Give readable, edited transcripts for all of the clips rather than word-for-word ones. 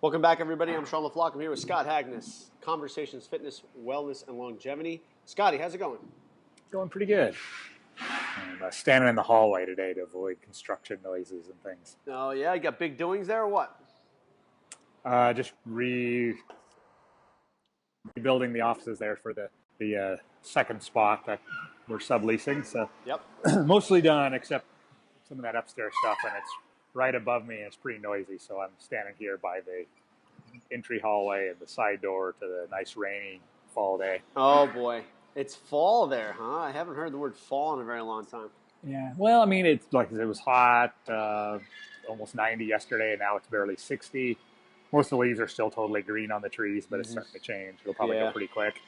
Welcome back, everybody. I'm Sean LaFlock. I'm here with Scott Hagness, Conversations, Fitness, Wellness, and Longevity. Scotty, how's it going? Going pretty good. I'm standing in the hallway today to avoid construction noises and things. Oh, yeah? You got big doings there or what? Just rebuilding the offices there for the second spot that we're subleasing. So Yep. mostly done except some of that upstairs stuff, and it's right above me and it's pretty noisy. So I'm standing here by the entry hallway and the side door to the nice rainy fall day. Oh, boy. It's fall there, huh? I haven't heard the word fall in a very long time. Yeah, well, I mean, it's like it was hot, almost 90 yesterday, and now it's barely 60. Most of the leaves are still totally green on the trees, but it's starting to change. It'll probably go pretty quick.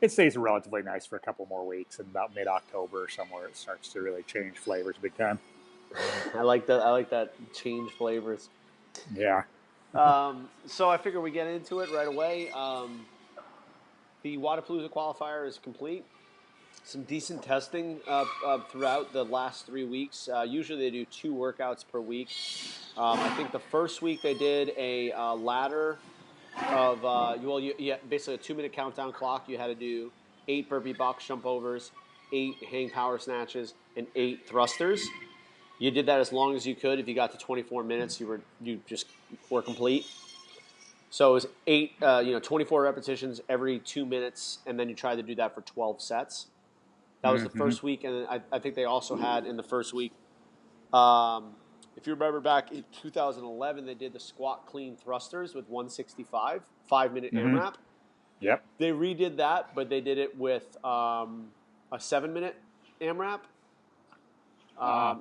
It stays relatively nice for a couple more weeks, and about mid-October or somewhere it starts to really change flavors big time. I like that change flavors. Yeah. So I figure we get into it right away. The Wodapalooza qualifier is complete. Some decent testing throughout the last 3 weeks. Usually they do 2 workouts per week. I think the first week they did a ladder of, basically a 2-minute countdown clock. You had to do 8 burpee box jump overs, 8 hang power snatches, and 8 thrusters. You did that as long as you could. If you got to 24 minutes, you just were complete. So it was 24 repetitions every 2 minutes, and then you tried to do that for 12 sets. That was the first week, and I think they also had in the first week, if you remember back in 2011, they did the squat clean thrusters with 165, 5-minute AMRAP. Yep. They redid that, but they did it with a 7-minute AMRAP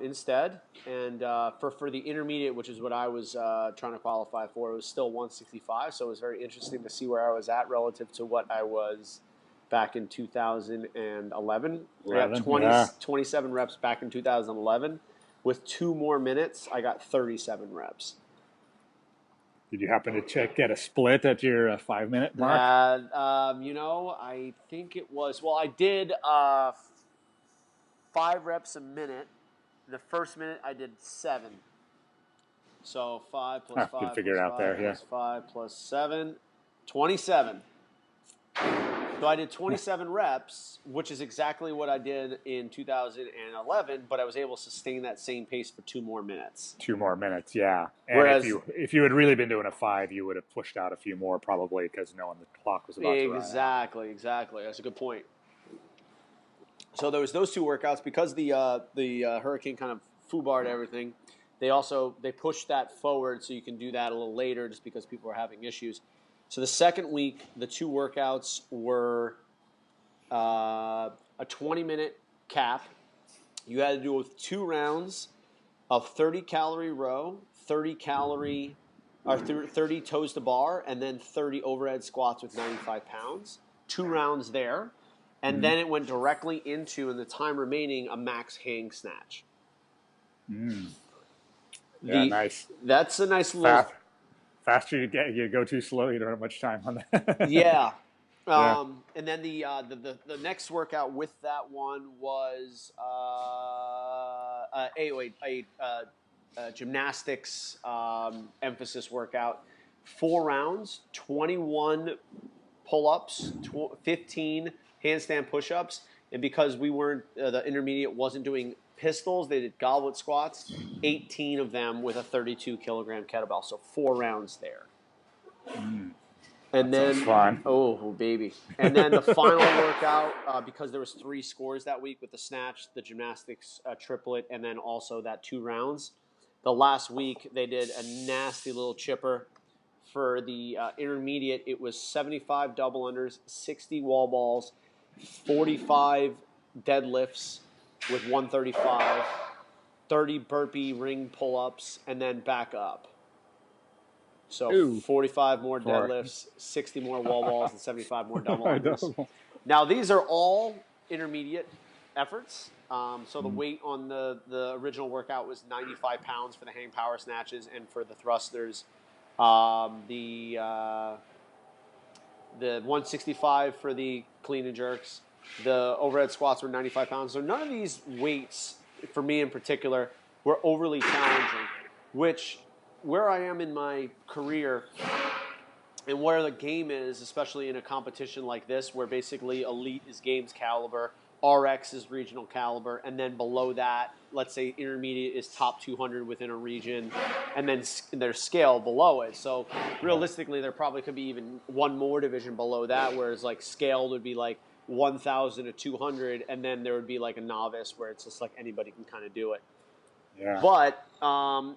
instead. And for the intermediate, which is what I was trying to qualify for, it was still 165. So it was very interesting to see where I was at relative to what I was back in 2011. I got 27 reps back in 2011. With 2 more minutes, I got 37 reps. Did you happen to get a split at your 5-minute mark? I think it was, I did 5 reps a minute. The first minute I did 7. So 5 plus 5 plus 5 plus 7, 27. So I did 27 reps, which is exactly what I did in 2011, but I was able to sustain that same pace for 2 more minutes. 2 more minutes, yeah. And whereas, if you had really been doing a 5, you would have pushed out a few more probably because knowing the clock was about to run out. Exactly. That's a good point. So there was those 2 workouts because the hurricane kind of foobarred everything. They pushed that forward so you can do that a little later just because people were having issues. So the second week, the 2 workouts were a 20-minute cap. You had to do 2 rounds of 30-calorie row, 30 toes to bar, and then 30 overhead squats with 95 pounds. 2 rounds there. And then it went directly into, in the time remaining, a max hang snatch. Yeah, nice. That's a nice little... Faster you go too slow, you don't have much time on that. Yeah. And then the next workout with that one was a gymnastics emphasis workout. 4 rounds, 21 pull-ups, 15 handstand push-ups, and because we weren't the intermediate wasn't doing pistols, they did goblet squats, 18 of them with a 32-kilogram kettlebell, so 4 rounds there. And then fun. Oh baby! And then the final workout, because there was 3 scores that week with the snatch, the gymnastics triplet, and then also that 2 rounds. The last week they did a nasty little chipper. For the intermediate, it was 75 double unders, 60 wall balls, 45 deadlifts with 135, 30 burpee ring pull-ups, and then back up. So 45 more deadlifts, 60 more wall balls, and 75 more double unders. Now, these are all intermediate efforts. So the weight on the original workout was 95 pounds for the hang power snatches, and for the thrusters, the 165 for the clean and jerks. The overhead squats were 95 pounds. So none of these weights, for me in particular, were overly challenging, which where I am in my career and where the game is, especially in a competition like this, where basically elite is games caliber, RX is regional caliber, and then below that, let's say intermediate is top 200 within a region, and then there's scale below it. So realistically, there probably could be even one more division below that, whereas like scaled would be like 1,000 to 200, and then there would be like a novice where it's just like anybody can kind of do it. Yeah. But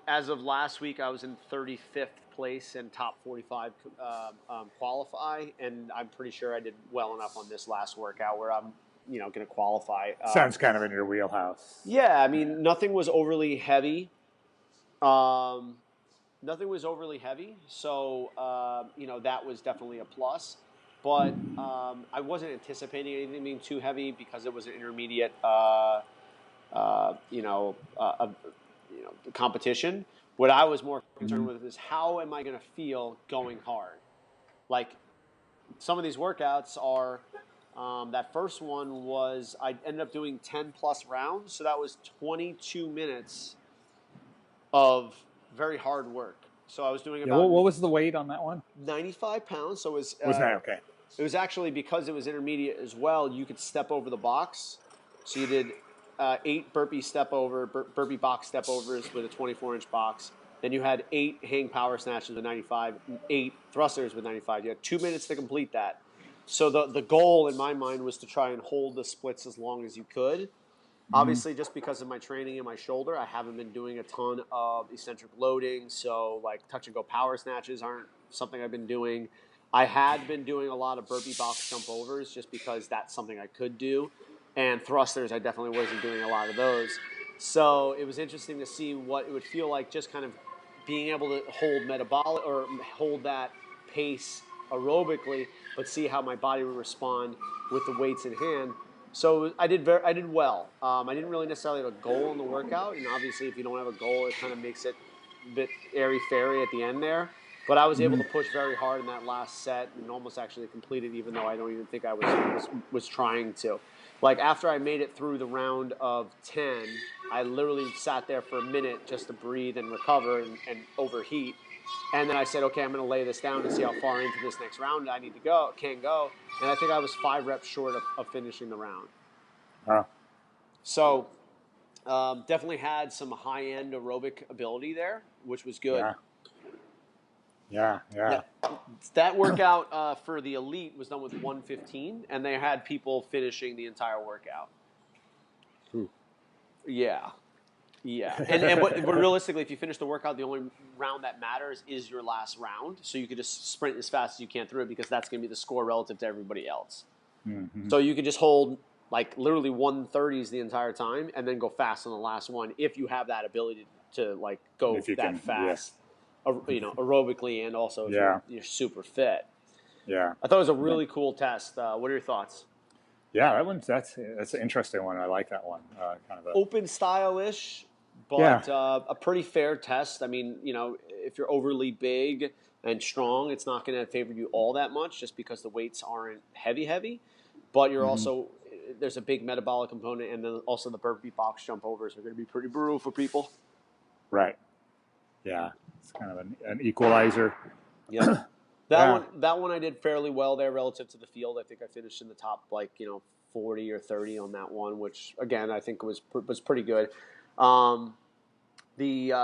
as of last week, I was in 35th place and top 45 qualify, and I'm pretty sure I did well enough on this last workout where I'm, going to qualify. Sounds kind of in your wheelhouse. Yeah, I mean, nothing was overly heavy. So that was definitely a plus. But I wasn't anticipating anything being too heavy because it was an intermediate. Competition. What I was more concerned with is how am I going to feel going hard? Like some of these workouts are, that first one was, I ended up doing 10 plus rounds. So that was 22 minutes of very hard work. So I was doing about what was the weight on that one? 95 pounds. So it was that okay? It was actually, because it was intermediate as well, you could step over the box. So you did 8 burpee burpee box step overs with a 24-inch box. Then you had 8 hang power snatches with 95, 8 thrusters with 95. You had 2 minutes to complete that. So the goal in my mind was to try and hold the splits as long as you could. Obviously, just because of my training in my shoulder, I haven't been doing a ton of eccentric loading. So like touch and go power snatches aren't something I've been doing. I had been doing a lot of burpee box jump overs just because that's something I could do. And thrusters, I definitely wasn't doing a lot of those. So it was interesting to see what it would feel like just kind of being able to hold metabolic or hold that pace aerobically, but see how my body would respond with the weights in hand. So I did well. I didn't really necessarily have a goal in the workout, and obviously if you don't have a goal, it kind of makes it a bit airy-fairy at the end there. But I was able to push very hard in that last set and almost actually completed, even though I don't even think I was trying to. Like after I made it through the round of 10, I literally sat there for a minute just to breathe and recover and overheat. And then I said, okay, I'm going to lay this down and see how far into this next round I can go. And I think I was 5 reps short of finishing the round. Wow. So definitely had some high-end aerobic ability there, which was good. Yeah. That workout for the elite was done with 115, and they had people finishing the entire workout. Yeah. But realistically, if you finish the workout, the only round that matters is your last round. So you could just sprint as fast as you can through it because that's going to be the score relative to everybody else. So you could just hold like literally 130s the entire time and then go fast on the last one if you have that ability to like go fast. Aerobically and also if you're super fit. Yeah. I thought it was a really cool test. What are your thoughts? Yeah, that's an interesting one. I like that one. Kind of open style-ish, but a pretty fair test. I mean, if you're overly big and strong, it's not going to favor you all that much just because the weights aren't heavy. But you're also, there's a big metabolic component, and then also the burpee box jump overs are going to be pretty brutal for people. Right. Yeah. It's kind of an equalizer. Yeah. That one I did fairly well there relative to the field. I think I finished in the top 40 or 30 on that one, which again I think was pretty good. The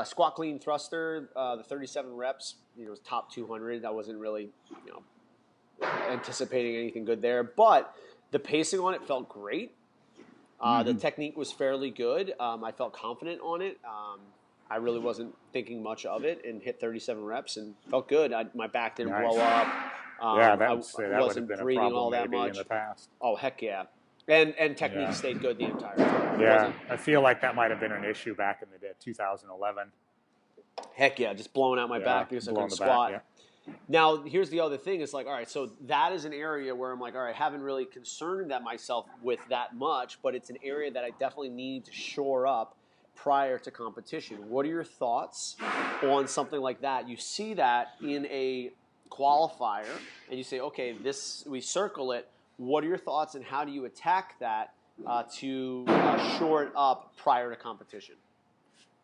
squat clean thruster, the 37 reps, was top 200. I wasn't really anticipating anything good there, but the pacing on it felt great. The technique was fairly good. I felt confident on it. I really wasn't thinking much of it and hit 37 reps and felt good. My back didn't blow up. That I would have been breathing a problem all that maybe much in the past. Oh, heck yeah. And technique stayed good the entire time. Yeah, I feel like that might have been an issue back in the day, 2011. Heck yeah, just blowing out my back because I couldn't squat. Back, Now, here's the other thing. It's like, all right, so that is an area where I'm like, all right, I haven't really concerned myself with that much, but it's an area that I definitely need to shore up prior to competition. What are your thoughts on something like that? You see that in a qualifier, and you say, okay, we circle it. What are your thoughts, and how do you attack that to shore it up prior to competition?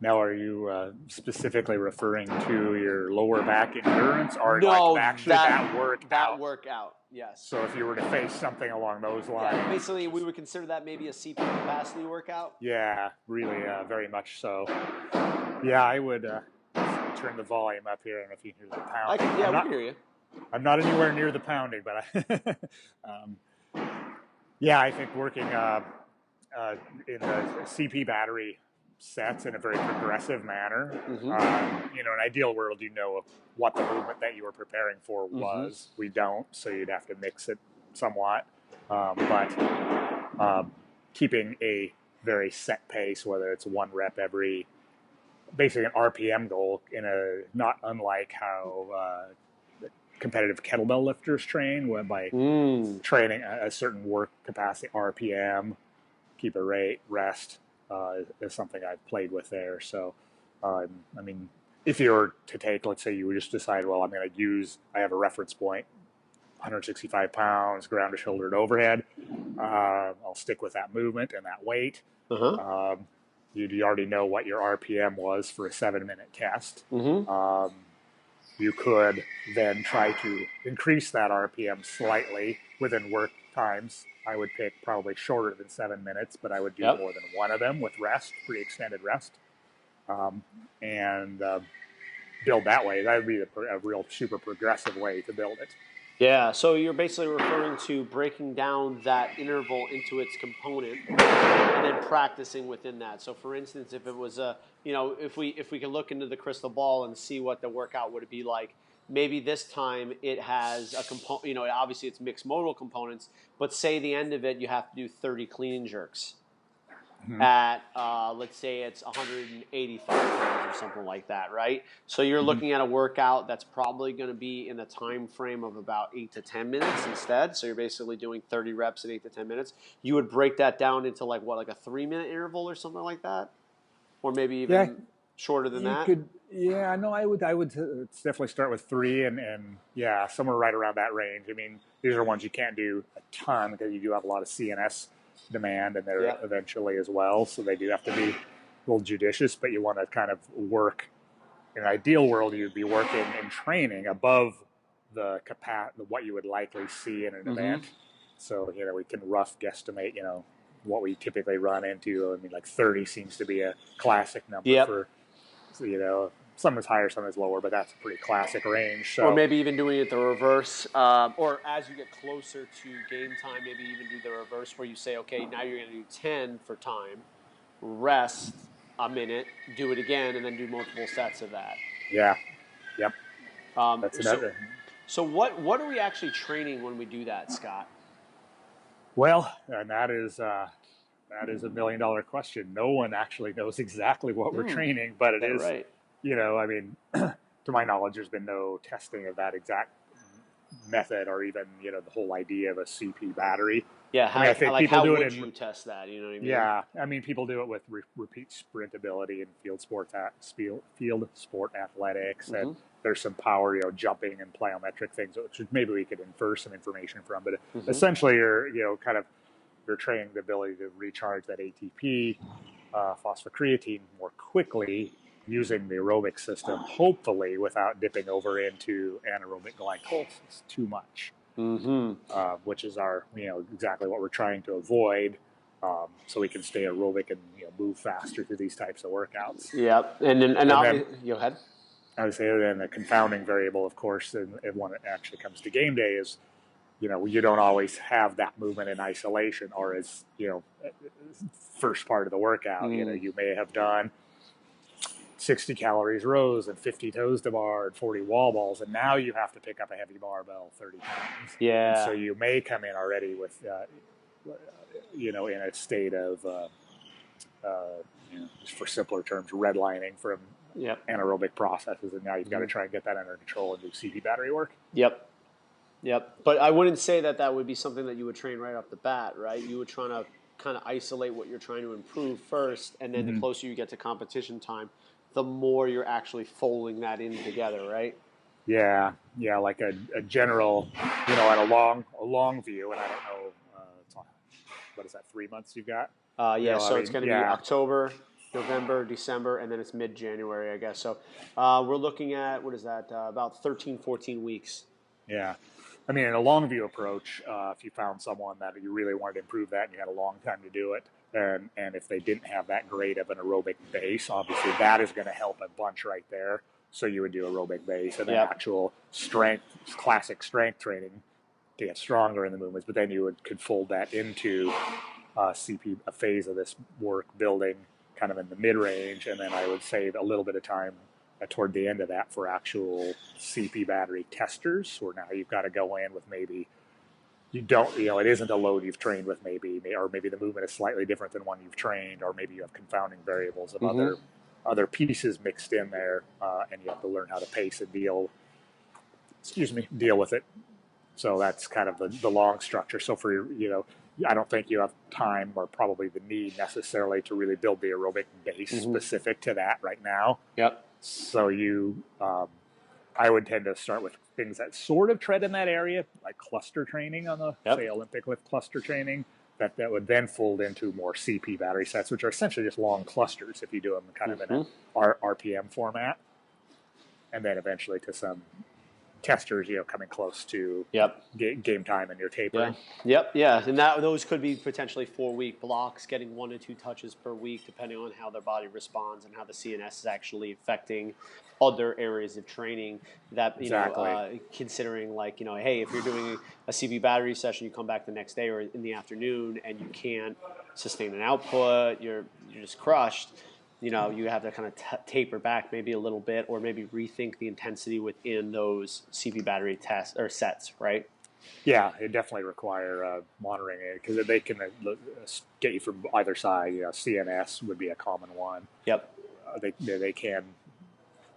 Now, are you specifically referring to your lower back endurance, or like No, actually that workout? That workout, yes. So if you were to face something along those lines. Yeah, basically we would consider that maybe a CP capacity workout. Yeah, really, very much so. Yeah, I would turn the volume up here, and if you hear the pounding. We can hear you. I'm not anywhere near the pounding, but yeah, I think working in the CP battery sets in a very progressive manner. In an ideal world, you know what the movement that you were preparing for was. We don't, so you'd have to mix it somewhat. But keeping a very set pace, whether it's one rep every, basically an RPM goal, in a not unlike how competitive kettlebell lifters train, by training a certain work capacity RPM, keep a rate, rest, is something I've played with there. So, I mean, if you were to take, let's say you just decide, well, I'm going to use, I have a reference point, 165 pounds, ground to shoulder to overhead. I'll stick with that movement and that weight. You already know what your RPM was for a 7-minute test. You could then try to increase that RPM slightly within work times. I would pick probably shorter than 7 minutes, but I would do more than one of them with rest, pretty extended rest, and build that way. That would be a real super progressive way to build it. Yeah, so you're basically referring to breaking down that interval into its component and then practicing within that. So, for instance, if it was if we can look into the crystal ball and see what the workout would be like, maybe this time it has a component. Obviously it's mixed modal components, but say the end of it you have to do 30 clean and jerks at let's say it's 185 pounds or something like that, right? So you're looking at a workout that's probably going to be in the time frame of about 8 to 10 minutes instead. So you're basically doing 30 reps in 8 to 10 minutes. You would break that down into like a 3-minute interval or something like that, or maybe even shorter than that. I would definitely start with 3 and somewhere right around that range. I mean, these are ones you can't do a ton because you do have a lot of CNS demand in there eventually as well, so they do have to be a little judicious, but you want to kind of work. In an ideal world, you'd be working and training above the what you would likely see in an event. So we can rough guesstimate what we typically run into. I mean, like 30 seems to be a classic number for some is higher, some is lower, but that's a pretty classic range. So, or maybe even doing it the reverse, or as you get closer to game time, maybe even do the reverse where you say, okay, now you're going to do 10 for time, rest a minute, do it again, and then do multiple sets of that. Yeah. Yep. That's another. So what are we actually training when we do that, Scott? Well, and that is a $1 million question. No one actually knows exactly what we're training, but it is right. I mean, to my knowledge, there's been no testing of that exact method, or even the whole idea of a CP battery. Yeah, I think people do it. You test that? You know what I mean? Yeah, I mean, people do it with repeat sprint ability and field sport athletics, and there's some power, jumping and plyometric things, which maybe we could infer some information from. But essentially, you're training the ability to recharge that ATP, phosphocreatine more quickly, using the aerobic system, hopefully without dipping over into anaerobic glycolysis too much, which is our, exactly what we're trying to avoid, so we can stay aerobic and move faster through these types of workouts. Yep, and then go ahead. I would say then the confounding variable, of course, and when it actually comes to game day is, you don't always have that movement in isolation, or as first part of the workout. You may have done 60 calories rows and 50 toes to bar and 40 wall balls, and now you have to pick up a heavy barbell 30 times. Yeah. And so you may come in already with, in a state of, just for simpler terms, redlining from anaerobic processes, and now you've got to try and get that under control and do CP battery work. Yep. But I wouldn't say that would be something that you would train right off the bat, right? You would try to kind of isolate what you're trying to improve first, and then the closer you get to competition time, the more you're actually folding that in together, right? Yeah, like a general, at a long view, and I don't know, what is that, 3 months you've got? So it's going to be October. November, December, and then it's mid-January, I guess. So we're looking at, what is that, about 13, 14 weeks. Yeah. I mean, in a long view approach, if you found someone that you really wanted to improve that and you had a long time to do it, and if they didn't have that great of an aerobic base, obviously that is going to help a bunch right there. So you would do aerobic base and then actual strength, classic strength training to get stronger in the movements. But then you could fold that into CP, a phase of this work building kind of in the mid-range, and then I would save a little bit of time toward the end of that for actual CP battery testers, where now you've got to go in with maybe you don't, it isn't a load you've trained with or maybe the movement is slightly different than one you've trained, or maybe you have confounding variables of other pieces mixed in there, and you have to learn how to pace and deal with it. So that's kind of the long structure. So for, I don't think you have time or probably the need necessarily to really build the aerobic base specific to that right now. Yep. So I would tend to start with things that sort of tread in that area, like cluster training on the, say, Olympic lift cluster training, that would then fold into more CP battery sets, which are essentially just long clusters if you do them kind of in an RPM format. And then eventually to some testers, coming close to game time and your tapering. Yeah. And those could be potentially 4-week blocks, getting 1 to 2 touches per week, depending on how their body responds and how the CNS is actually affecting other areas of training. That considering hey, if you're doing a CB battery session, you come back the next day or in the afternoon and you can't sustain an output, you're just crushed. You have to kind of taper back maybe a little bit, or maybe rethink the intensity within those CP battery tests or sets, right? Yeah, it definitely require monitoring it, because they can get you from either side. CNS would be a common one. Yep.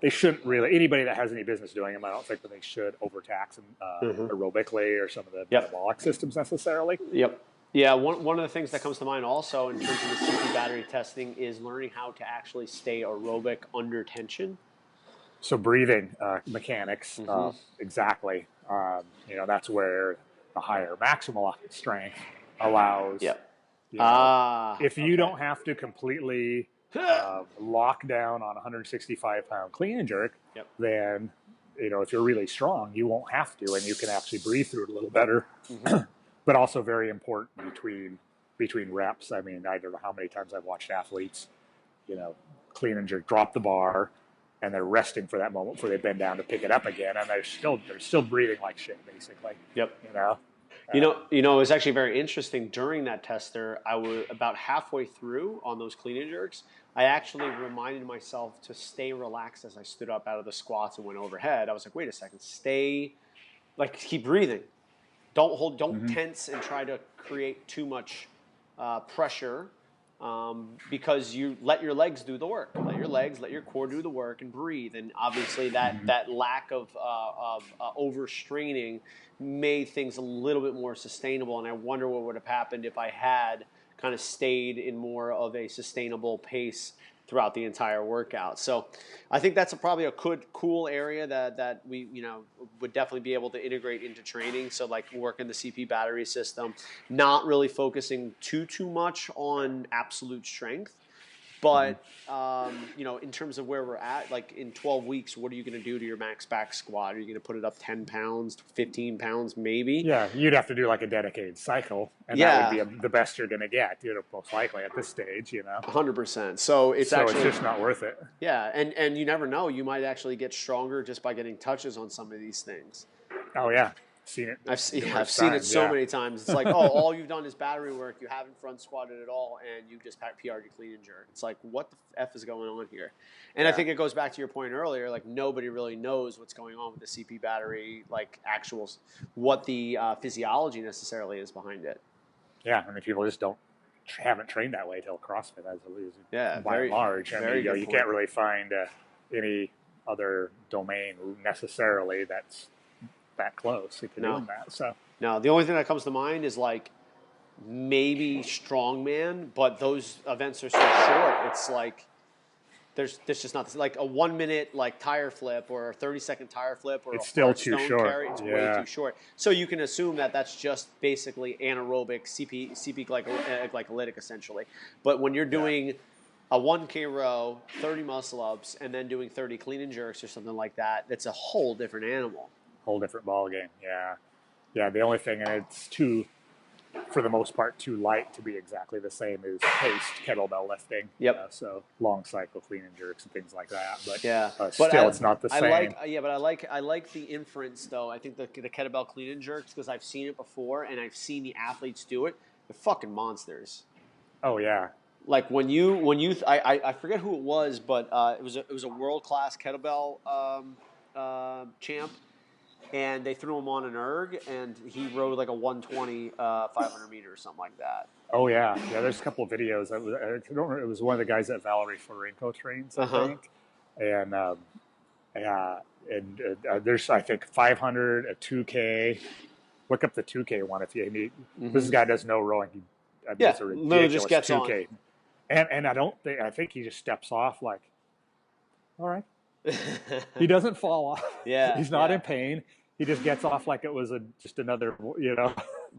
They shouldn't really, anybody that has any business doing them, I don't think that they should overtax them aerobically or some of the metabolic systems necessarily. Yep. Yeah, one of the things that comes to mind also in terms of the CP battery testing is learning how to actually stay aerobic under tension. So breathing mechanics, exactly. That's where the higher maximal strength allows. If you don't have to completely lock down on a 165-pound clean and jerk, then if you're really strong, you won't have to, and you can actually breathe through it a little better. But also very important between reps. I mean, I don't know how many times I've watched athletes, clean and jerk, drop the bar, and they're resting for that moment before they bend down to pick it up again, and they're still breathing like shit, basically. Yep. It was actually very interesting during that tester. I was about halfway through on those clean and jerks. I actually reminded myself to stay relaxed as I stood up out of the squats and went overhead. I was like, wait a second, keep breathing. Don't tense and try to create too much pressure, because you let your legs do the work. Let your core do the work and breathe. And obviously that lack of overstraining made things a little bit more sustainable. And I wonder what would have happened if I had kind of stayed in more of a sustainable pace throughout the entire workout. So I think that's probably a cool area that we would definitely be able to integrate into training. So working the CP battery system, not really focusing too much on absolute strength, but in terms of where we're at, in 12 weeks, what are you going to do to your max back squat? Are you going to put it up 10 pounds, 15 pounds, maybe? Yeah, you'd have to do a dedicated cycle, and that would be the best you're going to get, most likely at this stage, 100%. So it's just not worth it. Yeah, and you never know. You might actually get stronger just by getting touches on some of these things. Oh, yeah. Seen it. I've seen it so many times. It's like, all you've done is battery work. You haven't front squatted at all, and you just PR'd your clean and jerk. It's like, what the F is going on here? And I think it goes back to your point earlier. Nobody really knows what's going on with the CP battery, what the physiology necessarily is behind it. Yeah, I mean, people just haven't trained that way till CrossFit, by and large. You can't really find any other domain necessarily that's that close if you're doing that. So no, the only thing that comes to mind is maybe strongman, but those events are so short. It's there's just not a 1 minute tire flip or a 30-second tire flip or it's a still too short. Carry. It's way too short. So you can assume that that's just basically anaerobic CP glycolytic essentially. But when you're doing a 1K row, 30 muscle ups, and then doing 30 clean and jerks or something like that, that's a whole different animal. Whole different ball game. Yeah. Yeah. The only thing, and it's too, for the most part, too light to be exactly the same as paced kettlebell lifting. Yep. So long cycle clean and jerks and things like that. But Yeah, still, it's not the I same. I like the inference though. I think the kettlebell clean and jerks, because I've seen it before and I've seen the athletes do it. They're fucking monsters. Oh yeah. Like I forget who it was, but it was a world class kettlebell champ, and they threw him on an erg, and he rode like a 120 500 meters or something like that. Oh yeah. Yeah. There's a couple of videos. I don't remember, it was one of the guys that Valerie Florenko trains, I think, and yeah, and there's I think 500, a 2K. Look up the 2K one if you need. This guy does no rowing. It's a ridiculous just gets 2K. On. And I think he just steps off like, all right. He doesn't fall off. Yeah. He's not in pain. He just gets off like it was just another,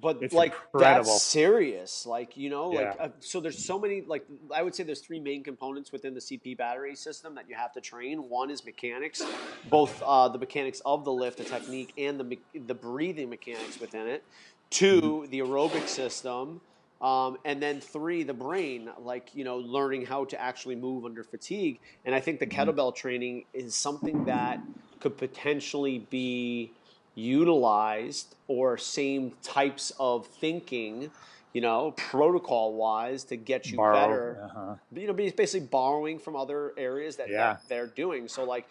But it's like incredible. That's serious. Like, Yeah. so there's so many, like, I would say there's three main components within the CP battery system that you have to train. One is mechanics, both the mechanics of the lift, the technique, and the breathing mechanics within it. Two, the aerobic system. And then three, the brain, like, learning how to actually move under fatigue. And I think the kettlebell training is something that could potentially be utilized, or same types of thinking, protocol wise, to get you better. Basically borrowing from other areas that they're doing. So like,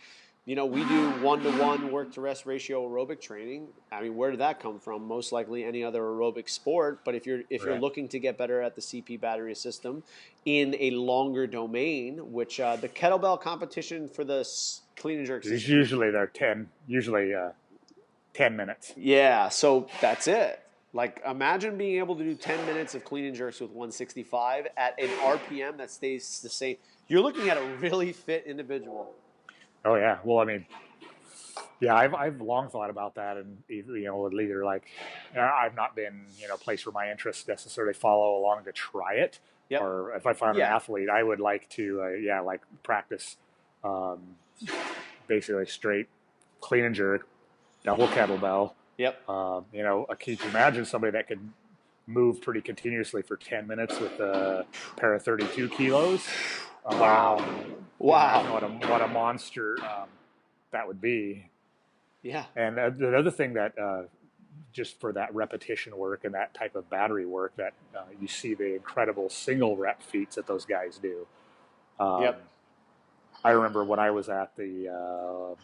we do 1-to-1 work to rest ratio aerobic training. I mean, where did that come from? Most likely any other aerobic sport. But if you're looking to get better at the CP battery system in a longer domain, which the kettlebell competition for the clean and jerk system, usually they're 10 minutes. Yeah, so that's it. Like, imagine being able to do 10 minutes of clean and jerks with 165 at an RPM that stays the same. You're looking at a really fit individual. Oh yeah. Well, I mean, yeah, I've long thought about that, and either like, I've not been a place where my interests necessarily follow along to try it. Yep. Or if I find an athlete, I would like to like practice basically straight clean and jerk, double kettlebell. Yep. Can you imagine somebody that could move pretty continuously for 10 minutes with a pair of 32 kilos? Wow. What a monster that would be. Yeah. And the other thing that just for that repetition work and that type of battery work, that you see the incredible single rep feats that those guys do. I remember when I was at the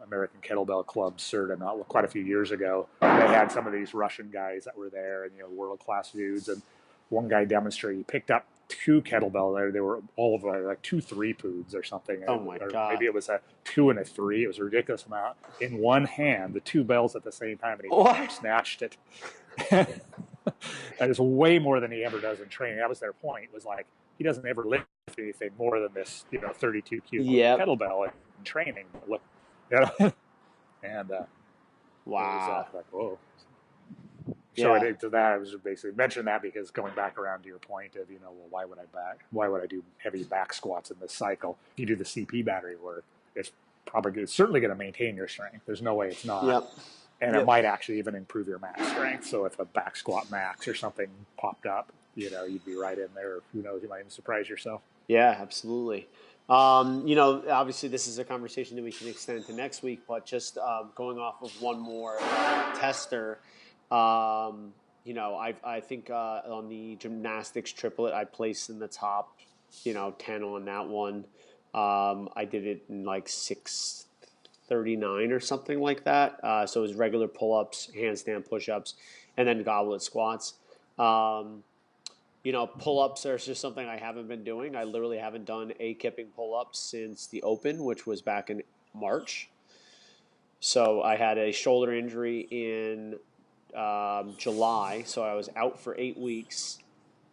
American Kettlebell Club CERTA quite a few years ago, they had some of these Russian guys that were there, and world-class dudes, and one guy demonstrated, he picked up 2 kettlebell there. They were all of like 2 3-poods or something. Oh my God. Maybe it was a 2 and a 3. It was a ridiculous amount in one hand, the 2 bells at the same time, and he snatched it. That is way more than he ever does in training. That was their point. It was like, he doesn't ever lift anything more than this 32 kilo kettlebell in training. And wow. Like, whoa. So I was basically mentioning that because going back around to your point of, why would I do heavy back squats in this cycle? If you do the CP battery work, it's certainly going to maintain your strength. There's no way it's not. Yep. And it might actually even improve your max strength. So if a back squat max or something popped up, you'd be right in there. Who knows, you might even surprise yourself. Yeah, absolutely. Obviously this is a conversation that we can extend to next week, but just going off of one more tester, I think on the gymnastics triplet, I placed in the top, 10 on that one. I did it in like 6:39 or something like that. So it was regular pull-ups, handstand push-ups, and then goblet squats. Pull-ups are just something I haven't been doing. I literally haven't done a kipping pull-up since the Open, which was back in March. So I had a shoulder injury in July, so I was out for 8 weeks,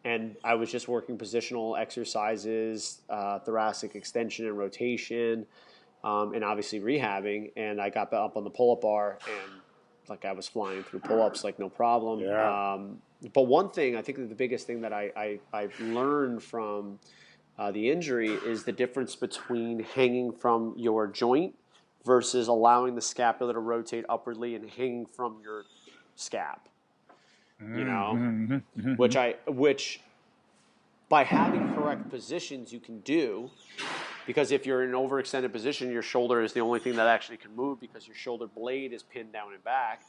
and I was just working positional exercises, thoracic extension and rotation, and obviously rehabbing. And I got up on the pull-up bar, and like I was flying through pull-ups like no problem. Yeah. But one thing, I think the biggest thing that I've learned from the injury is the difference between hanging from your joint versus allowing the scapula to rotate upwardly and hanging from your scap. You know, which by having correct positions you can do, because if you're in an overextended position, your shoulder is the only thing that actually can move because your shoulder blade is pinned down and back.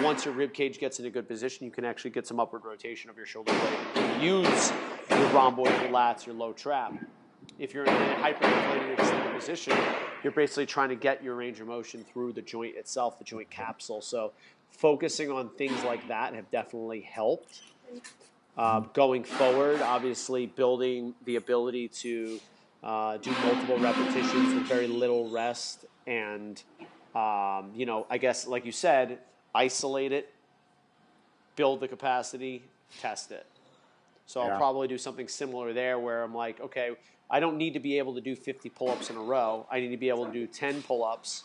Once your rib cage gets in a good position, you can actually get some upward rotation of your shoulder blade and use your rhomboid, your lats, your low trap. If you're in a hyperinflated extended position, you're basically trying to get your range of motion through the joint itself, the joint capsule. So focusing on things like that have definitely helped. Going forward, obviously building the ability to do multiple repetitions with very little rest and, I guess, like you said, isolate it, build the capacity, test it. So I'll probably do something similar there where I'm like, okay, I don't need to be able to do 50 pull-ups in a row. I need to be able to do 10 pull-ups,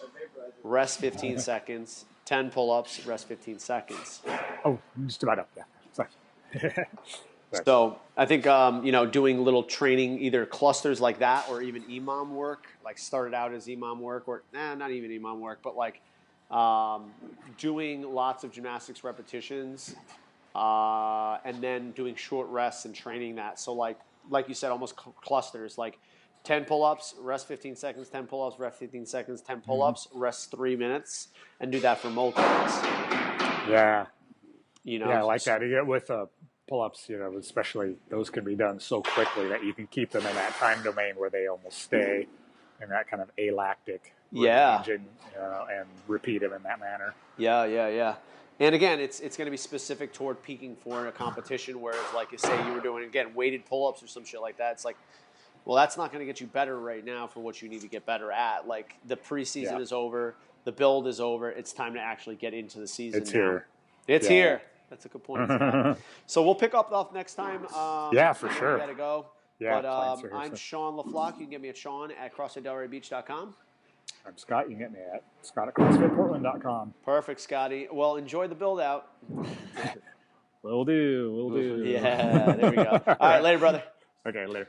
rest 15 seconds, 10 pull-ups, rest 15 seconds. Oh, just about up, yeah. Sorry. So I think, doing little training, either clusters like that or even EMOM work, like started out as EMOM work or, not even EMOM work, but like doing lots of gymnastics repetitions and then doing short rests and training that. So like you said, almost clusters, like 10 pull-ups, rest 15 seconds, 10 pull-ups, rest 15 seconds, 10 pull-ups, rest 3 minutes, and do that for multiples. Yeah. Yeah, I like that. With pull-ups, especially those can be done so quickly that you can keep them in that time domain where they almost stay in that kind of alactic range and repeat them in that manner. Yeah. And again, it's going to be specific toward peaking for a competition, whereas like you say you were doing, again, weighted pull-ups or some shit like that. It's like, well, that's not going to get you better right now for what you need to get better at. Like the preseason is over, the build is over. It's time to actually get into the season. It's here. It's here. That's a good point. So we'll pick up off next time. For sure. We got to go. Yeah, but I'm Sean LaFlock. You can get me at Sean at CrossFit-Beach.com. I'm Scott. You can get me at Scott at CrossFitPortland.com. Perfect, Scotty. Well, enjoy the build out. Will do. Yeah, there we go. All right, later, brother. Okay, later.